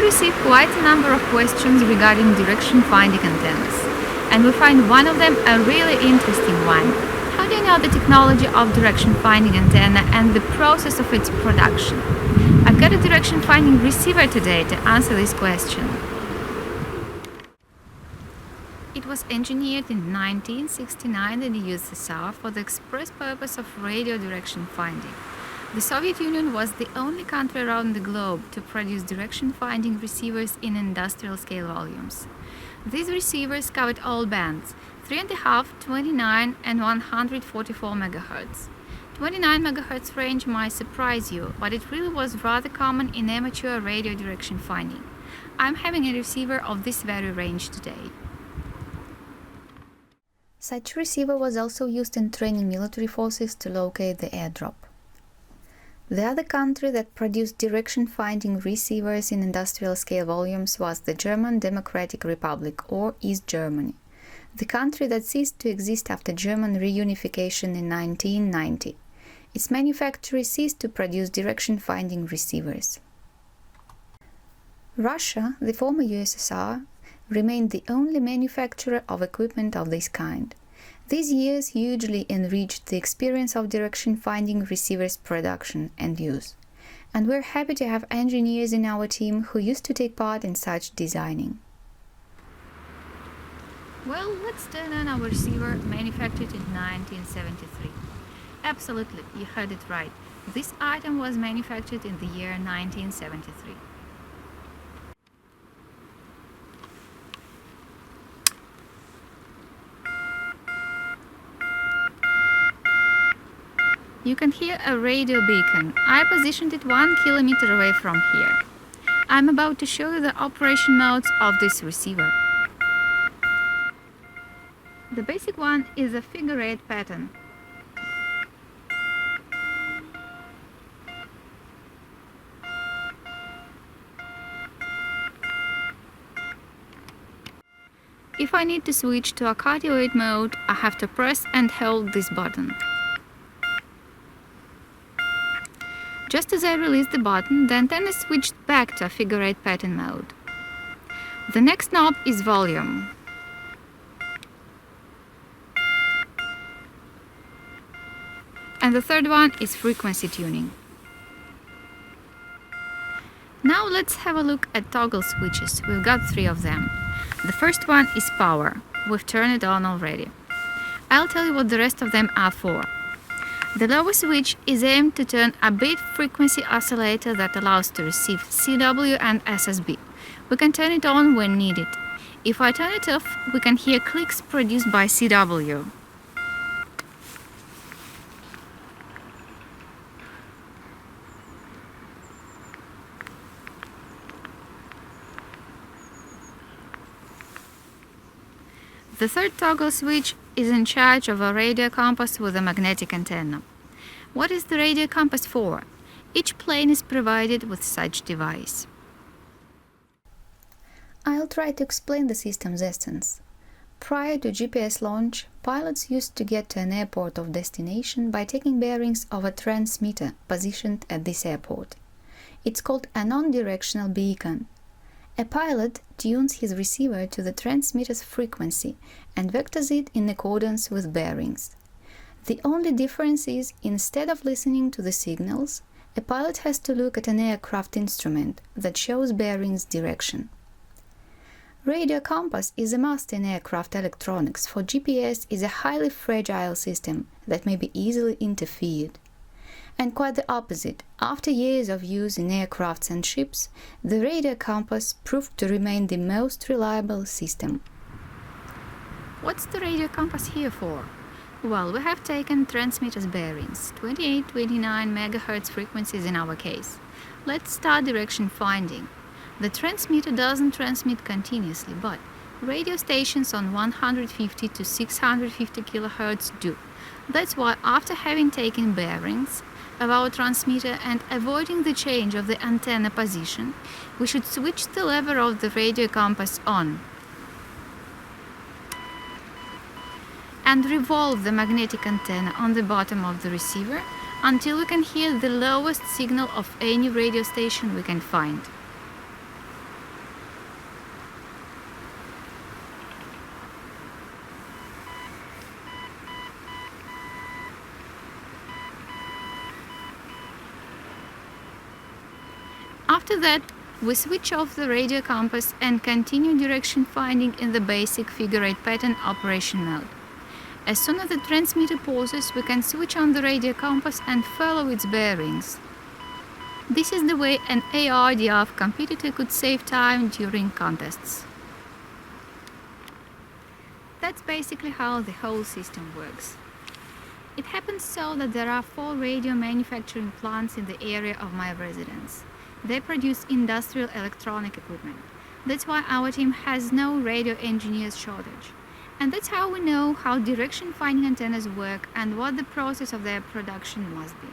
receive quite a number of questions regarding direction-finding antennas, and we find one of them a really interesting one. How do you know the technology of direction-finding antenna and the process of its production? I've got a direction-finding receiver today to answer this question. It was engineered in 1969 in the USSR for the express purpose of radio direction finding. The Soviet Union was the only country around the globe to produce direction-finding receivers in industrial scale volumes. These receivers covered all bands, 3.5, 29 and 144 MHz. 29 MHz range might surprise you, but it really was rather common in amateur radio direction finding. I'm having a receiver of this very range today. Such receiver was also used in training military forces to locate the airdrop. The other country that produced direction-finding receivers in industrial scale volumes was the German Democratic Republic, or East Germany, the country that ceased to exist after German reunification in 1990. Its manufacturer ceased to produce direction-finding receivers. Russia, the former USSR, remained the only manufacturer of equipment of this kind. These years hugely enriched the experience of direction-finding receivers production and use, and we're happy to have engineers in our team who used to take part in such designing. Well, let's turn on our receiver manufactured in 1973. Absolutely, you heard it right. This item was manufactured in the year 1973. You can hear a radio beacon. I positioned it 1 kilometer away from here. I'm about to show you the operation modes of this receiver. The basic one is a figure 8 pattern. If I need to switch to a cardioid mode, I have to press and hold this button. Just as I released the button, the antenna switched back to a figure 8 pattern mode. The next knob is volume. And the third one is frequency tuning. Now let's have a look at toggle switches. We've got 3 of them. The first one is power. We've turned it on already. I'll tell you what the rest of them are for. The lower switch is aimed to turn a bit frequency oscillator that allows to receive CW and SSB. We can turn it on when needed. If I turn it off, we can hear clicks produced by CW. The third toggle switch is in charge of a radio compass with a magnetic antenna. What is the radio compass for? Each plane is provided with such device. I'll try to explain the system's essence. Prior to GPS launch, pilots used to get to an airport of destination by taking bearings of a transmitter positioned at this airport. It's called a non-directional beacon. A pilot tunes his receiver to the transmitter's frequency and vectors it in accordance with bearings. The only difference is, instead of listening to the signals, a pilot has to look at an aircraft instrument that shows bearings direction. Radio compass is a must in aircraft electronics, for GPS is a highly fragile system that may be easily interfered. And quite the opposite, after years of use in aircrafts and ships, the radio compass proved to remain the most reliable system. What's the radio compass here for? Well, we have taken transmitter's bearings, 28, 29 MHz frequencies in our case. Let's start direction finding. The transmitter doesn't transmit continuously, but radio stations on 150 to 650 kHz do. That's why, after having taken bearings of our transmitter and avoiding the change of the antenna position, we should switch the lever of the radio compass on and revolve the magnetic antenna on the bottom of the receiver until we can hear the lowest signal of any radio station we can find. After that, we switch off the radio compass and continue direction finding in the basic figure-8 pattern operation mode. As soon as the transmitter pauses, we can switch on the radio compass and follow its bearings. This is the way an ARDF competitor could save time during contests. That's basically how the whole system works. It happens so that there are 4 radio manufacturing plants in the area of my residence. They produce industrial electronic equipment. That's why our team has no radio engineers shortage. And that's how we know how direction finding antennas work and what the process of their production must be.